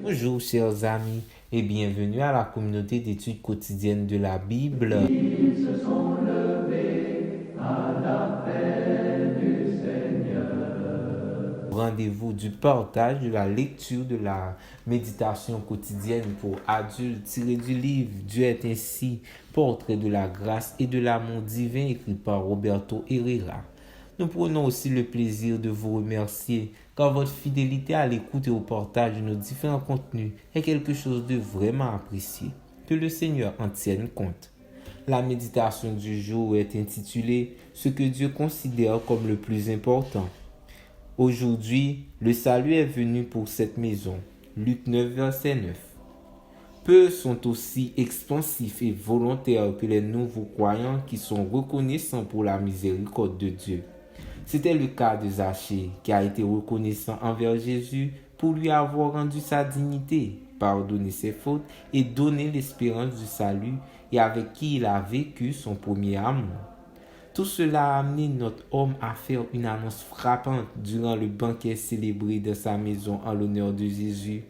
Bonjour chers amis et bienvenue à la communauté d'études quotidiennes de la Bible. Rendez-vous du partage, de la lecture, de la méditation quotidienne pour adultes tiré du livre Dieu est ainsi, portrait de la grâce et de l'amour divin écrit par Roberto Herrera. Nous prenons aussi le plaisir de vous remercier car votre fidélité à l'écoute et au partage de nos différents contenus est quelque chose de vraiment apprécié. Que le Seigneur en tienne compte. La méditation du jour est intitulée « Ce que Dieu considère comme le plus important ». Aujourd'hui, le salut est venu pour cette maison. Luc 9, verset 9. Peu sont aussi expansifs et volontaires que les nouveaux croyants qui sont reconnaissants pour la miséricorde de Dieu. C'était le cas de Zachée, qui a été reconnaissant envers Jésus pour lui avoir rendu sa dignité, pardonné ses fautes et donné l'espérance du salut et avec qui il a vécu son premier amour. Tout cela a amené notre homme à faire une annonce frappante durant le banquet célébré dans sa maison en l'honneur de Jésus.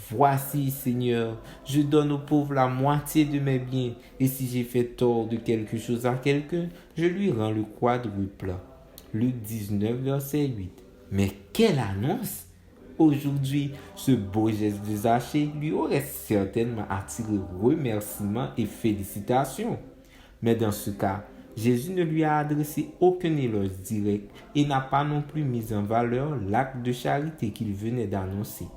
Voici, Seigneur, je donne aux pauvres la moitié de mes biens, et si j'ai fait tort de quelque chose à quelqu'un, je lui rends le quadruple. Luc 19, verset 8. Mais quelle annonce! Aujourd'hui, ce beau geste de Zachée lui aurait certainement attiré remerciements et félicitations. Mais dans ce cas, Jésus ne lui a adressé aucun éloge direct et n'a pas non plus mis en valeur l'acte de charité qu'il venait d'annoncer.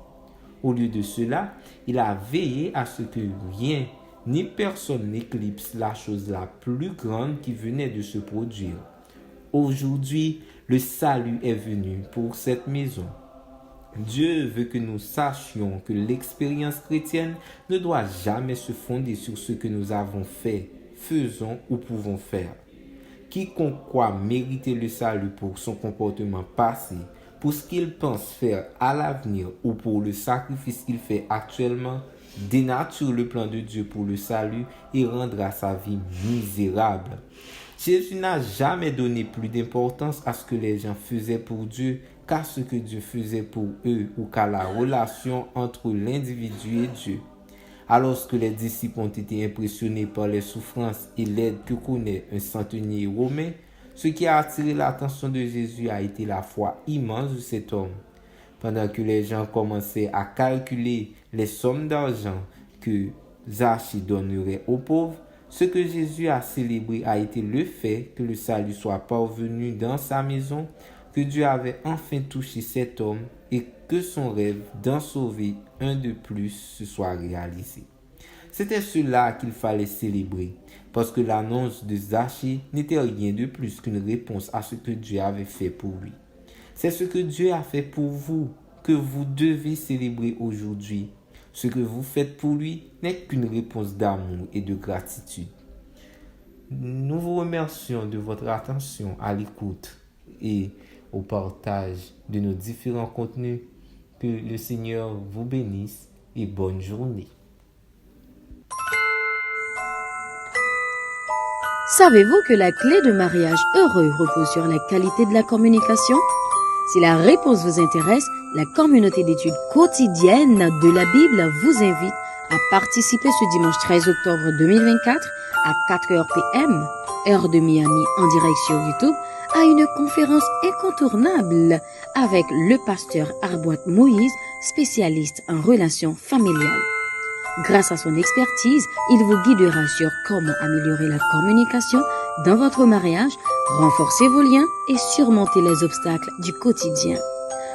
Au lieu de cela, il a veillé à ce que rien ni personne n'éclipse la chose la plus grande qui venait de se produire. Aujourd'hui, le salut est venu pour cette maison. Dieu veut que nous sachions que l'expérience chrétienne ne doit jamais se fonder sur ce que nous avons fait, faisons ou pouvons faire. Quiconque croit mériter le salut pour son comportement passé, pour ce qu'il pense faire à l'avenir ou pour le sacrifice qu'il fait actuellement, dénature le plan de Dieu pour le salut et rendra sa vie misérable. Jésus n'a jamais donné plus d'importance à ce que les gens faisaient pour Dieu qu'à ce que Dieu faisait pour eux ou qu'à la relation entre l'individu et Dieu. Alors que les disciples ont été impressionnés par les souffrances et l'aide que connaît un centenier romain, ce qui a attiré l'attention de Jésus a été la foi immense de cet homme. Pendant que les gens commençaient à calculer les sommes d'argent que Zachée donnerait aux pauvres, ce que Jésus a célébré a été le fait que le salut soit parvenu dans sa maison, que Dieu avait enfin touché cet homme et que son rêve d'en sauver un de plus se soit réalisé. C'était cela qu'il fallait célébrer, parce que l'annonce de Zachée n'était rien de plus qu'une réponse à ce que Dieu avait fait pour lui. C'est ce que Dieu a fait pour vous que vous devez célébrer aujourd'hui. Ce que vous faites pour lui n'est qu'une réponse d'amour et de gratitude. Nous vous remercions de votre attention à l'écoute et au partage de nos différents contenus. Que le Seigneur vous bénisse et bonne journée. Savez-vous que la clé de mariage heureux repose sur la qualité de la communication? Si la réponse vous intéresse, la communauté d'études quotidiennes de la Bible vous invite à participer ce dimanche 13 octobre 2024 à 4h p.m., heure de Miami, en direct sur YouTube, à une conférence incontournable avec le pasteur Arboit Moïse, spécialiste en relations familiales. Grâce à son expertise, il vous guidera sur comment améliorer la communication dans votre mariage, renforcer vos liens et surmonter les obstacles du quotidien.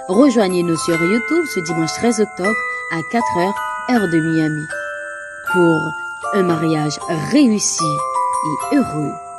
Rejoignez-nous sur YouTube ce dimanche 13 octobre à 4h, heure de Miami, pour un mariage réussi et heureux.